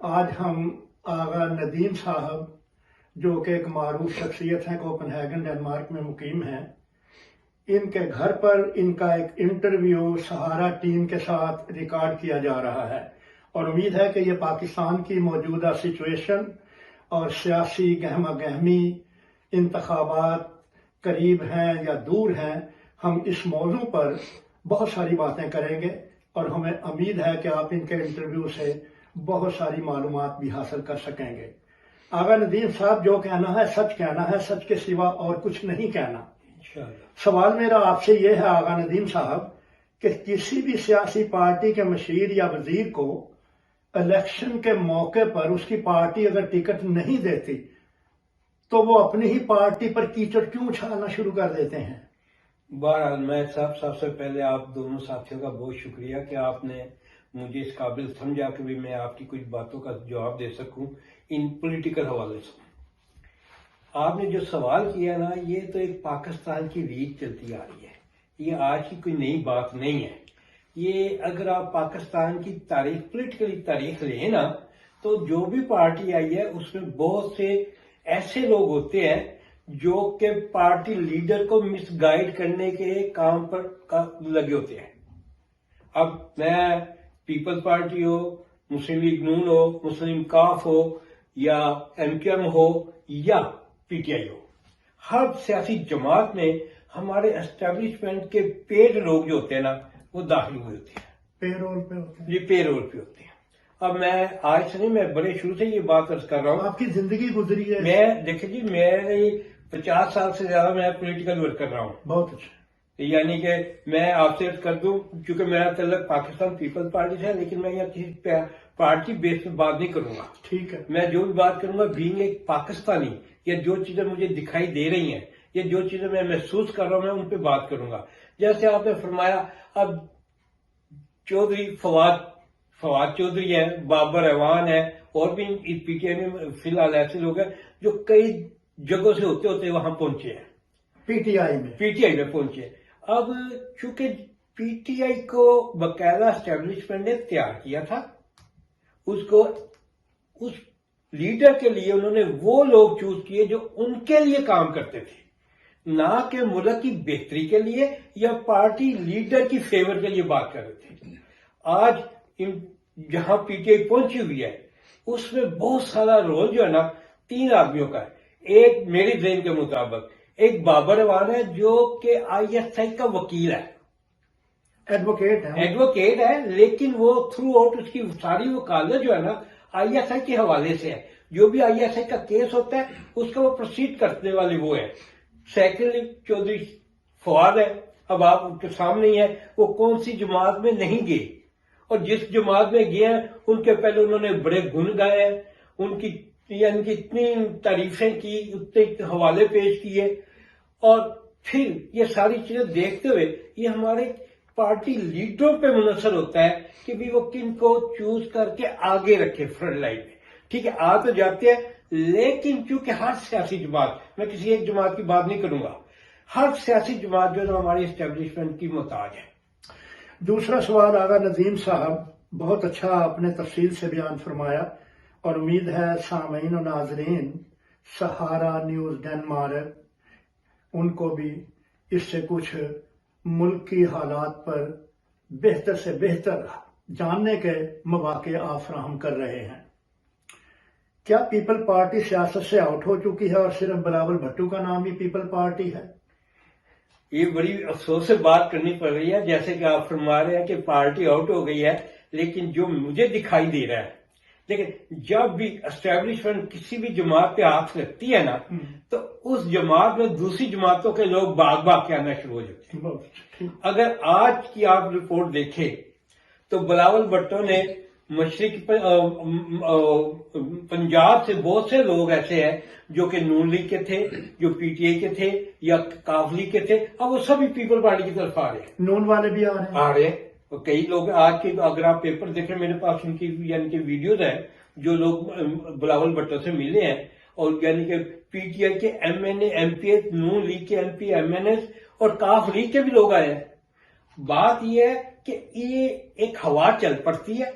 آج ہم آغا ندیم صاحب جو کہ ایک معروف شخصیت ہیں، کوپن ہیگن ڈنمارک میں مقیم ہیں، ان کے گھر پر ان کا ایک انٹرویو سہارا ٹیم کے ساتھ ریکارڈ کیا جا رہا ہے، اور امید ہے کہ یہ پاکستان کی موجودہ سچویشن اور سیاسی گہما گہمی، انتخابات قریب ہیں یا دور ہیں، ہم اس موضوع پر بہت ساری باتیں کریں گے، اور ہمیں امید ہے کہ آپ ان کے انٹرویو سے بہت ساری معلومات بھی حاصل کر سکیں گے۔ آغا ندیم صاحب، جو کہنا ہے سچ کہنا ہے، سچ کے سوا اور کچھ نہیں کہنا۔ سوال میرا آپ سے یہ ہے آغا ندیم صاحب کہ کسی بھی سیاسی پارٹی کے مشیر یا وزیر کو الیکشن کے موقع پر اس کی پارٹی اگر ٹکٹ نہیں دیتی تو وہ اپنی ہی پارٹی پر کیچڑ کیوں اچھالنا شروع کر دیتے ہیں؟ بہرحال میں سب سے پہلے آپ دونوں ساتھیوں کا بہت شکریہ کہ آپ نے مجھے اس قابل سمجھا کہ بھی میں آپ کی کچھ باتوں کا جواب دے سکوں ان پولیٹیکل حوالے سے۔ آپ نے جو سوال کیا نا، یہ تو ایک پاکستان کی ریت چلتی آ رہی ہے، یہ آج کی کوئی نئی بات نہیں ہے۔ یہ اگر آپ پاکستان کی تاریخ، پولیٹیکلی تاریخ لیں نا، تو جو بھی پارٹی آئی ہے اس میں بہت سے ایسے لوگ ہوتے ہیں جو کہ پارٹی لیڈر کو مس گائیڈ کرنے کے کام پر لگے ہوتے ہیں۔ اب میں پیپلز پارٹی ہو، مسلم لیگ نون ہو، مسلم کاف ہو، یا ایم کیو ایم ہو، یا پی ٹی آئی ہو، ہر سیاسی جماعت میں ہمارے اسٹیبلشمنٹ کے پیڈ لوگ جو ہوتے ہیں نا، وہ داخل ہوئے ہوتے ہیں، پے رول پہ ہوتے ہیں۔ یہ پے رول پہ ہوتے ہیں۔ اب میں آج سے نہیں، میں بڑے شروع سے یہ بات عرض کر رہا ہوں۔ آپ کی زندگی گزری ہے، میں دیکھیں جی، میں 50 سال سے زیادہ میں پولیٹیکل ورک کر رہا ہوں۔ بہت اچھا۔ یعنی کہ میں آپ سے کر دوں، کیونکہ میرا تعلق پاکستان پیپلز پارٹی سے ہے، لیکن میں یہاں کسی پارٹی بیس پہ بات نہیں کروں گا۔ ٹھیک ہے۔ میں جو بھی بات کروں گا بینگ ایک پاکستانی، یا جو چیزیں مجھے دکھائی دے رہی ہیں یا جو چیزیں میں محسوس کر رہا ہوں، میں ان پہ بات کروں گا۔ جیسے آپ نے فرمایا، اب چودھری فواد چودھری ہے، بابر ایوان ہے، اور بھی پی ٹی آئی میں فی الحال ایسے لوگ ہیں جو کئی جگہوں سے ہوتے ہوتے وہاں پہنچے ہیں، پی ٹی آئی میں پہنچے۔ اب چونکہ پی ٹی آئی کو باقاعدہ اسٹیبلشمنٹ نے تیار کیا تھا، اس لیڈر کے لیے انہوں نے وہ لوگ چوز کیے جو ان کے لیے کام کرتے تھے، نہ کہ ملک کی بہتری کے لیے یا پارٹی لیڈر کی فیور کے لیے بات کر رہے تھے۔ آج جہاں پی ٹی آئی پہنچی ہوئی ہے، اس میں بہت سارا رول جو ہے نا 3 آدمیوں کا ہے۔ ایک میری ذہن کے مطابق ایک بابر ایوان ہے جو کہ آئی ایس آئی کا وکیل ہے، ایڈوکیٹ ہے، لیکن وہ تھرو آؤٹ اس کی ساری وکالت جو ہے نا آئی ایس آئی کے حوالے سے ہے۔ جو بھی آئی ایس آئی کا کیس ہوتا ہے اس کا وہ پروسیڈ کرنے والے وہ ہے۔ سیکنڈلی چودھری فواد ہے، اب آپ کے سامنے ہی ہے، وہ کون سی جماعت میں نہیں گئے، اور جس جماعت میں گئے ہیں ان کے پہلے انہوں نے بڑے گن گائے ہیں، ان کی یعنی کہ اتنی تعریفیں کی، اتنے حوالے پیش کیے، اور پھر یہ ساری چیزیں دیکھتے ہوئے یہ ہمارے پارٹی لیڈروں پہ منحصر ہوتا ہے کہ بھی وہ کن کو چوز کر کے آگے رکھے فرنٹ لائن میں۔ ٹھیک ہے، آ تو جاتے ہیں، لیکن چونکہ ہر سیاسی جماعت، میں کسی ایک جماعت کی بات نہیں کروں گا، ہر سیاسی جماعت جو ہے ہماری اسٹیبلشمنٹ کی محتاج ہے۔ دوسرا سوال آغا ندیم صاحب، بہت اچھا آپ نے تفصیل سے بیان فرمایا، اور امید ہے سامعین و ناظرین سہارا نیوز ڈنمارک ان کو بھی اس سے کچھ ملک کی حالات پر بہتر سے بہتر جاننے کے مواقع آپ فراہم کر رہے ہیں۔ کیا پیپل پارٹی سیاست سے آؤٹ ہو چکی ہے اور صرف بلاول بھٹو کا نام ہی پیپل پارٹی ہے؟ یہ بڑی افسوس سے بات کرنی پڑ رہی ہے، جیسے کہ آپ فرما رہے ہیں کہ پارٹی آؤٹ ہو گئی ہے، لیکن جو مجھے دکھائی دے رہا ہے، لیکن جب بھی اسٹیبلشمنٹ کسی بھی جماعت پہ ہاتھ رکھتی ہے نا، تو اس جماعت میں دوسری جماعتوں کے لوگ بھاگ کے آنا شروع ہو جاتے ہیں۔ اگر آج کی آپ رپورٹ دیکھیں تو بلاول بھٹو نے مشرق پنجاب سے بہت سے لوگ ایسے ہیں جو کہ نون لیگ کے تھے، جو پی ٹی آئی کے تھے یا کاف لیگ کے تھے، اب وہ سبھی پیپل پارٹی کی طرف آ رہے ہیں۔ نون والے بھی آ رہے ہیں، اور کئی لوگ آج کے، اگر آپ پیپر دیکھیں، میرے پاس ان کی یعنی کہ ویڈیوز ہیں جو لوگ بلاول بھٹو سے ملے ہیں، اور یعنی کہ پی ٹی آئی کے ایم این اے، ایم پی اے، نون لیگ کے ایم پی، ایم این اے اور کاف لیگ کے بھی لوگ آئے ہیں۔ بات یہ ہے کہ یہ ایک ہوا چل پڑتی ہے،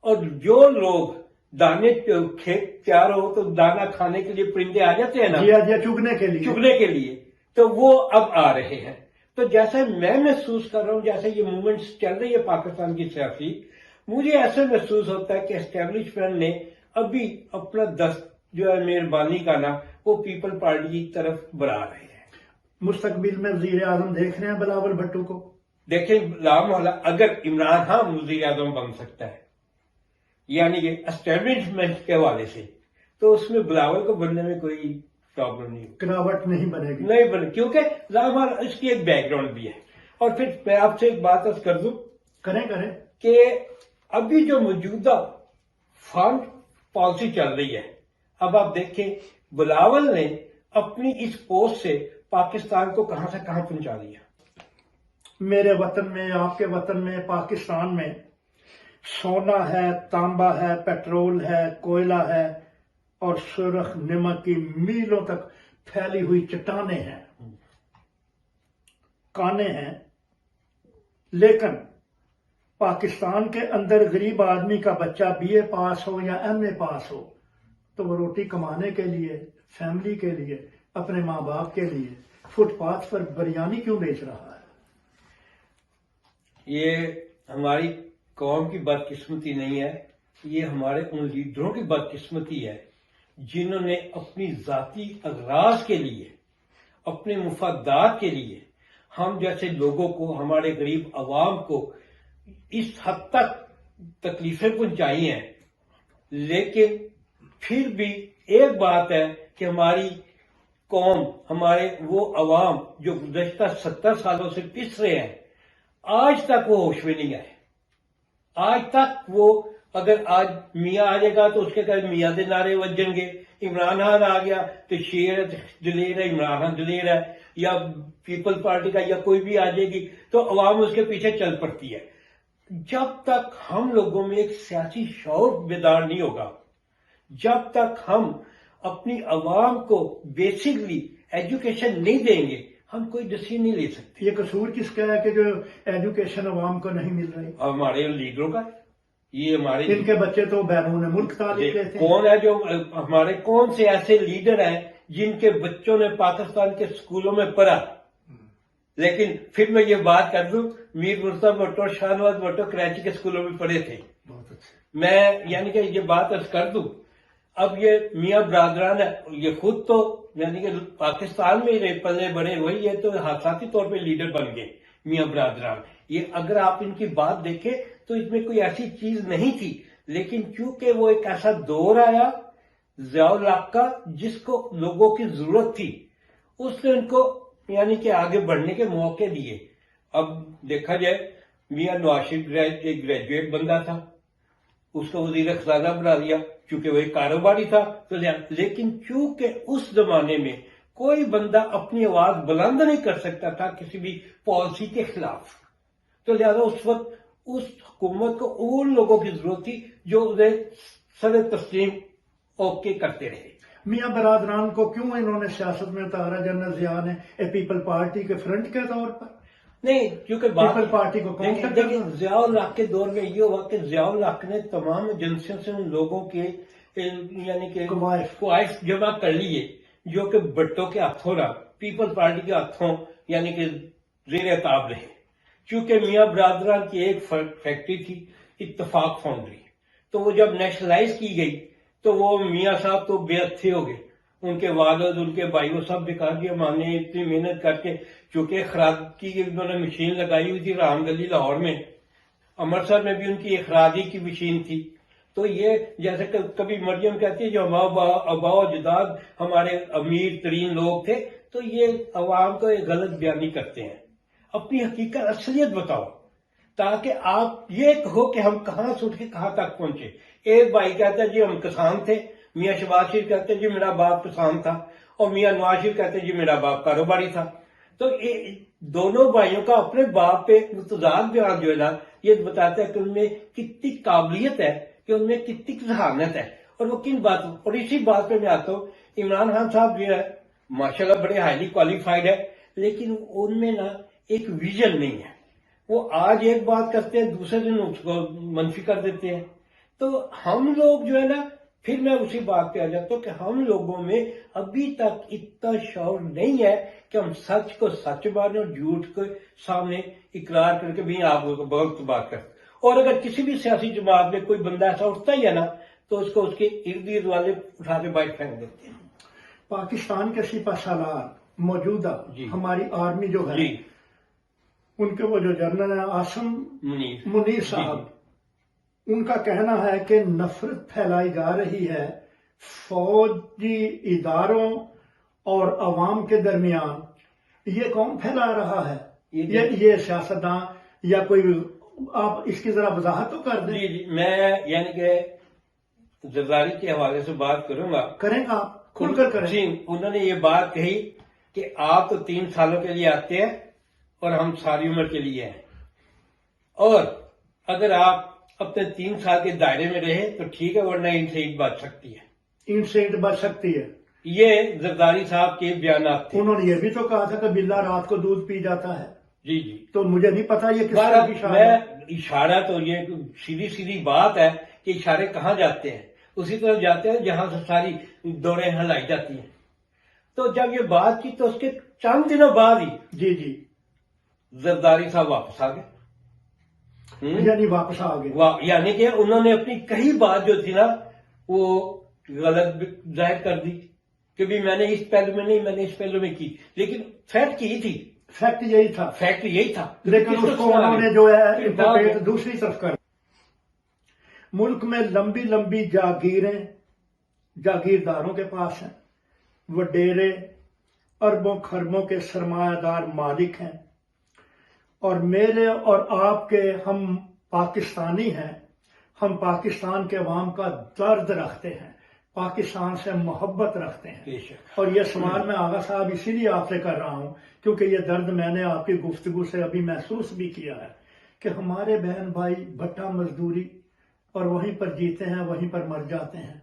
اور جو لوگ دانے کھیت تیار ہو تو دانا کھانے کے لیے پرندے آ جاتے ہیں نا، جی جی، چگنے کے لیے. چگنے کے لیے، تو وہ اب آ رہے ہیں. تو جیسے میں محسوس کر رہا ہوں، جیسے یہ موومنٹس چل رہی ہے پاکستان کی سیاسی، مجھے ایسے محسوس ہوتا ہے کہ اسٹیبلشمنٹ نے ابھی اپنا دست جو ہے مہربانی کا نا وہ پیپل پارٹی کی طرف بڑھا رہے ہیں. مستقبل میں وزیر اعظم دیکھ رہے ہیں بلاول بھٹو کو؟ دیکھیں لامحالہ اگر عمران خان وزیر اعظم بن سکتا ہے یعنی کہ اسٹیبلشمنٹ کے حوالے سے، تو اس میں بلاول کو بننے میں کوئی پرابلم نہیں ہوگی، کراوٹ نہیں بنے گی. نہیں بنے، کیونکہ لامحالہ اس کی ایک بیک گراؤنڈ بھی ہے. اور پھر میں آپ سے ایک بات عرض کر دوں کریں کہ ابھی جو موجودہ فنڈ پالیسی چل رہی ہے، اب آپ دیکھیں بلاول نے اپنی اس پوسٹ سے پاکستان کو کہاں سے کہاں پہنچا دیا. میرے وطن میں، آپ کے وطن میں، پاکستان میں سونا ہے، تانبا ہے، پیٹرول ہے، کوئلہ ہے اور سرخ نمک کی میلوں تک پھیلی ہوئی چٹانیں ہیں، کانے ہیں. لیکن پاکستان کے اندر غریب آدمی کا بچہ بی اے پاس ہو یا ایم اے پاس ہو تو وہ روٹی کمانے کے لیے، فیملی کے لیے، اپنے ماں باپ کے لیے فٹ پاتھ پر بریانی کیوں بیچ رہا ہے؟ یہ ہماری قوم کی بدقسمتی نہیں ہے، یہ ہمارے ان لیڈروں کی بدقسمتی ہے جنہوں نے اپنی ذاتی اغراض کے لیے، اپنے مفادات کے لیے ہم جیسے لوگوں کو، ہمارے غریب عوام کو اس حد تک تکلیفیں پہنچائی ہیں. لیکن پھر بھی ایک بات ہے کہ ہماری قوم، ہمارے وہ عوام جو گزشتہ 70 سالوں سے پس رہے ہیں، آج تک وہ ہوش میں نہیں آئے. آج تک وہ اگر آج میاں آ جائے گا تو اس کے کہے میاں دے نعرے وجن گے، عمران خان آ گیا تو شیر دلیر ہے، عمران خان دلیر ہے، یا پیپل پارٹی کا یا کوئی بھی آ جائے گی تو عوام اس کے پیچھے چل پڑتی ہے. جب تک ہم لوگوں میں ایک سیاسی شعور بیدار نہیں ہوگا، جب تک ہم اپنی عوام کو بیسکلی ایجوکیشن نہیں دیں گے، ہم کوئی ڈیسیژن نہیں لے سکتے. یہ قصور کس کا ہے کہ جو ایجوکیشن عوام کو نہیں مل رہی؟ ہمارے لیڈروں کا، یہ ہمارے ان کے بچے تو بیرون ملک تعلیم لیتے ہیں. کون ہے جو ہمارے کون سے ایسے لیڈر ہیں جن کے بچوں نے پاکستان کے اسکولوں میں پڑھا؟ لیکن پھر میں یہ بات کر دوں، میر مرتضی بھٹو، شاہ نواز بھٹو کراچی کے اسکولوں میں پڑھے تھے. بہت اچھا. میں یعنی کہ یہ بات عرض کر دوں، اب یہ میاں برادران ہے، یہ خود تو یعنی کہ پاکستان میں ہی پلے بڑے ہوئے، یہ تو حادثاتی طور پہ لیڈر بن گئے میاں برادران. یہ اگر آپ ان کی بات دیکھیں تو اس میں کوئی ایسی چیز نہیں تھی، لیکن چونکہ وہ ایک ایسا دور آیا ضیاء الحق کا جس کو لوگوں کی ضرورت تھی، اس نے ان کو یعنی کہ آگے بڑھنے کے موقع دیے. اب دیکھا جائے میاں نواز شریف ایک گریجویٹ بندہ تھا، اس کو وزیر خزانہ بنا دیا چونکہ وہ ایک کاروباری تھا. تو لیکن چونکہ اس زمانے میں کوئی بندہ اپنی آواز بلند نہیں کر سکتا تھا کسی بھی پالیسی کے خلاف، تو لہذا اس وقت اس حکومت کو ان لوگوں کی ضرورت تھی جو انہیں سر تسلیم اوکے کرتے رہے. میاں برادران کو کیوں انہوں نے سیاست میں اتارا جنرل ضیاء نے پیپل پارٹی کے فرنٹ کے طور پر؟ نہیں، کیونکہ پیپل پارٹی کو کاؤنٹر دیکھیں ضیاء الحق کے دور میں یہ ہوا کہ ضیاء الحق نے تمام ایجنسیوں سے ان لوگوں کے یعنی کہ خواہش جمع کر لیے جو کہ بھٹو کے ہاتھوں رہا، پیپل پارٹی کے ہاتھوں یعنی کہ زیر اعتاب رہے. چونکہ میاں برادران کی ایک فیکٹری تھی اتفاق فاؤنڈری، تو وہ جب نیشنلائز کی گئی تو وہ میاں صاحب تو بے اتھے ہو گئے، ان کے والد، ان کے بھائیوں سب بیکار دیا. ماں نے اتنی محنت کر کے، چونکہ اخراج کی انہوں نے مشین لگائی ہوئی تھی رام گلی لاہور میں، امرتسر میں بھی ان کی اخراجی کی مشین تھی. تو یہ جیسے کہ کبھی مریم کہتی ہے جو آبا و اجداد ہمارے امیر ترین لوگ تھے، تو یہ عوام کو ایک غلط بیانی کرتے ہیں. اپنی حقیقت اصلیت بتاؤ تاکہ آپ یہ کہو کہ ہم کہاں سے اٹھ کے کہاں تک پہنچے. ایک بھائی کہتا ہے جی ہم کسان تھے، میاں شہباز شریف کہتے ہیں جی میرا باپ کسان تھا، اور میاں نواز شریف کہتے ہیں جی میرا باپ کاروباری تھا. تو دونوں بھائیوں کا اپنے باپ پہ متضاد بیان جو ہے نا، یہ بتاتا ہے کہ ان میں کتنی قابلیت ہے، کہ ان میں کتنی ذہانت ہے، اور وہ کن باتوں. اور اسی بات پہ میں آتا ہوں، عمران خان صاحب جو ہے ماشاءاللہ بڑے ہائیلی کوالیفائڈ ہے، لیکن ان میں نا ایک ویژن نہیں ہے. وہ آج ایک بات کرتے ہیں، دوسرے دن اس کو منفی کر دیتے ہیں. تو ہم لوگ جو ہے نا، پھر میں اسی بات پہ آ جاتا ہوں کہ ہم لوگوں میں ابھی تک اتنا شعور نہیں ہے کہ ہم سچ کو سچ مانیں اور جھوٹ کے سامنے اقرار کر کے بھی آپ لوگ بہت بات کرتے. اور اگر کسی بھی سیاسی جماعت میں کوئی بندہ ایسا اٹھتا ہی ہے نا تو اس کو اس کے ارد گرد والے اٹھا کے بائک پھینک دیتے ہیں. پاکستان کے سپہ سالار موجودہ جی. ہماری آرمی جو ہے، جی ان کے وہ جو جنرل ہیں عاصم منیر منیر صاحب، ان کا کہنا ہے کہ نفرت پھیلائی جا رہی ہے فوجی اداروں اور عوام کے درمیان. یہ کون پھیلا رہا ہے؟ یہ سیاستداں یا کوئی؟ آپ اس کی ذرا وضاحت تو کر دیں. جی میں یعنی کہ زرداری کے حوالے سے بات کروں گا. کریں گا، آپ کھل کر کریں. جی، انہوں نے یہ بات کہی کہ آپ تو 3 سالوں کے لیے آتے ہیں اور ہم ساری عمر کے لیے ہیں، اور اگر آپ اپنے 3 سال کے دائرے میں رہے تو ٹھیک ہے، ورنہ ان سے اینٹ بچ سکتی ہے. اینٹ سے اینٹ بچ سکتی ہے. یہ زرداری صاحب کے بیانات تھے. انہوں نے یہ بھی تو کہا تھا کہ بلّہ رات کو دودھ پی جاتا ہے. جی جی. تو مجھے نہیں پتا یہ کس طرح کی شاعری ہے. اشارہ تو یہ سیدھی بات ہے کہ اشارے کہاں جاتے ہیں، اسی طرح جاتے ہیں جہاں سے ساری دوریں ہلائی جاتی ہیں. تو جب یہ بات کی تو اس کے چند دنوں بعد ہی جی جی زرداری صاحب واپس آ گئے. یعنی واپس آ گئے. یعنی کہ انہوں نے اپنی کئی بات جو تھی نا وہ غلط ظاہر کر دی کہ بھی میں نے اس پہلو میں نہیں، میں نے اس پہلو میں کی، لیکن فیکٹ یہی تھی. فیکٹ یہی تھا. فیکٹ یہی تھا، لیکن اس کو انہوں نے جو ہے انٹرپریٹ دوسری طرف کر. ملک میں لمبی لمبی جاگیریں جاگیرداروں کے پاس ہیں، وڈیرے اربوں خربوں کے سرمایہ دار مالک ہیں، اور میرے اور آپ کے ہم پاکستانی ہیں. ہم پاکستان کے عوام کا درد رکھتے ہیں، پاکستان سے محبت رکھتے ہیں. اور یہ سوال میں آغا صاحب اسی لیے آپ سے کر رہا ہوں کیونکہ یہ درد میں نے آپ کی گفتگو سے ابھی محسوس بھی کیا ہے کہ ہمارے بہن بھائی بھٹا مزدوری اور وہیں پر جیتے ہیں، وہیں پر مر جاتے ہیں.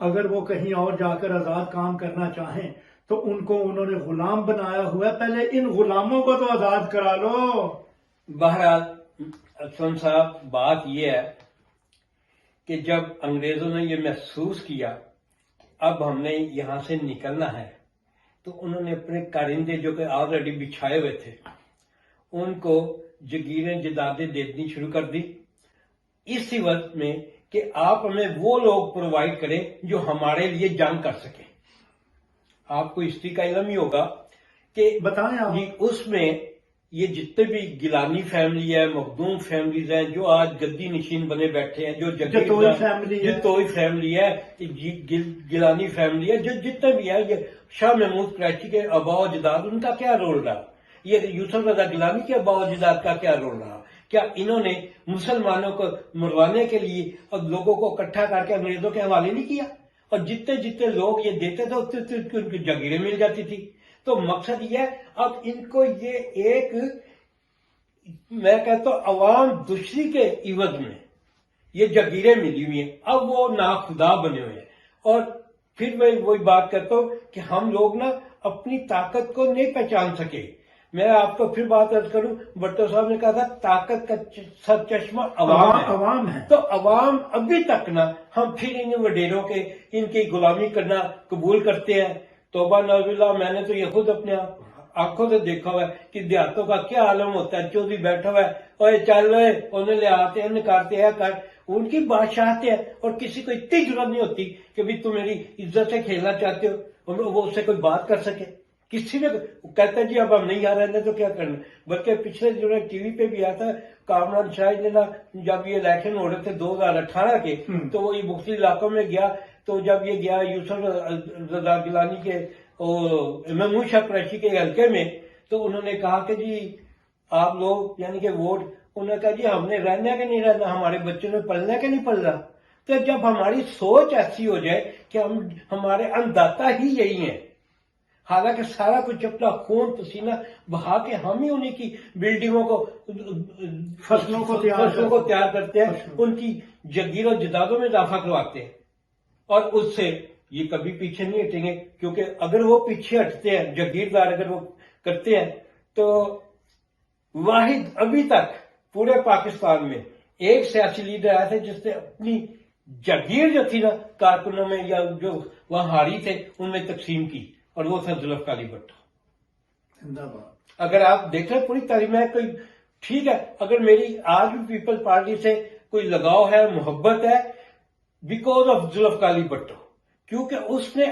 اگر وہ کہیں اور جا کر آزاد کام کرنا چاہیں تو ان کو انہوں نے غلام بنایا ہوا ہے. پہلے ان غلاموں کو تو آزاد کرا لو. بہرحال اسلم صاحب، بات یہ ہے کہ جب انگریزوں نے یہ محسوس کیا اب ہم نے یہاں سے نکلنا ہے تو انہوں نے اپنے کارندے جو کہ آلریڈی بچھائے ہوئے تھے ان کو جگیریں جدادیں دینی شروع کر دی، اسی وقت میں کہ آپ ہمیں وہ لوگ پرووائڈ کریں جو ہمارے لیے جنگ کر سکیں. آپ کو ہسٹری کا علم ہی ہوگا کہ بتائیں آپ. اس میں یہ جتنے بھی گیلانی فیملی ہے، مخدوم فیملیز ہیں جو آج گدی نشین بنے بیٹھے ہیں، جو جتوئی فیملی ہے، گیلانی فیملی ہے، جو جتنے بھی ہے، یہ شاہ محمود قریشی کے آباء و اجداد، ان کا کیا رول رہا؟ یہ یوسف رضا گیلانی کے آباء و اجداد کا کیا رول رہا؟ کیا انہوں نے مسلمانوں کو مروانے کے لیے اور لوگوں کو اکٹھا کر کے انگریزوں کے حوالے نہیں کیا؟ اور جتنے لوگ یہ دیتے تھے اتنے ان کی جگیریں مل جاتی تھی. تو مقصد یہ ہے اب ان کو یہ ایک، میں کہتا ہوں عوام دوسری کے عوض میں یہ جگیریں ملی ہوئی ہیں، اب وہ ناخدا بنے ہوئے ہیں. اور پھر میں وہی بات کرتا ہوں کہ ہم لوگ نا اپنی طاقت کو نہیں پہچان سکے. میں آپ کو پھر بات عرض کروں، بھٹو صاحب نے کہا تھا طاقت کا سرچشمہ عوام ہے. تو عوام ابھی تک نا ہم پھر ان وڈیروں کے ان کی غلامی کرنا قبول کرتے ہیں. توبہ نعوذ باللہ، میں نے تو یہ خود اپنے آنکھوں سے دیکھا ہوا ہے کہ دیہاتوں کا کیا عالم ہوتا ہے. چودھری بیٹھا ہوا ہے اور چل رہے انہیں لے آتے ہیں، نکالتے ہیں، کر ان کی بادشاہت ہے، اور کسی کو اتنی ضرورت نہیں ہوتی کہ بھی تم میری عزت سے کھیلنا چاہتے ہو وہ اس سے کوئی بات کر سکے. کسی نے کہتا ہے جی اب ہم نہیں آ رہے تو کیا کرنا. بلکہ پچھلے جو ٹی وی پہ بھی آتا ہے، کامران شاہد نے جب یہ الیکشن ہو رہے تھے 2018 کے، تو وہ یہ مختلف علاقوں میں گیا. تو جب یہ گیا یوسف رضا گیلانی کے محمود شاہ قریشی کے حلقے میں، تو انہوں نے کہا کہ جی آپ لوگ یعنی کہ ووٹ، انہوں نے کہا جی ہم نے رہنا کہ نہیں رہنا، ہمارے بچوں نے پڑھنا کہ نہیں پڑھنا. تو جب ہماری سوچ ایسی ہو جائے کہ ہمارے انداتا ہی یہی ہیں، حالانکہ سارا کچھ اپنا خون پسینہ بہا کے ہم ہی انہیں کی بلڈنگوں کو، فصلوں کو تیار کرتے ہیں، ان کی جگیر و جدادوں میں اضافہ کرواتے ہیں، اور اس سے یہ کبھی پیچھے نہیں ہٹیں گے. کیونکہ اگر وہ پیچھے ہٹتے ہیں، جگیردار اگر وہ کرتے ہیں، تو واحد ابھی تک پورے پاکستان میں ایک سیاسی لیڈر آیا تھا جس نے اپنی جاگیر جو تھی نا کارکنوں میں یا جو وہاں ہاری تھے ان میں تقسیم کی، اور وہ تھا ذوالفقار علی بھٹو۔ زندہ باد۔ اگر آپ دیکھ لیں پوری تاریخ میں کوئی ٹھیک ہے، اگر میری آج بھی پیپل پارٹی سے کوئی لگاؤ ہے، محبت ہے، بیکاز آف ذوالفقار علی بھٹو، کیونکہ اس نے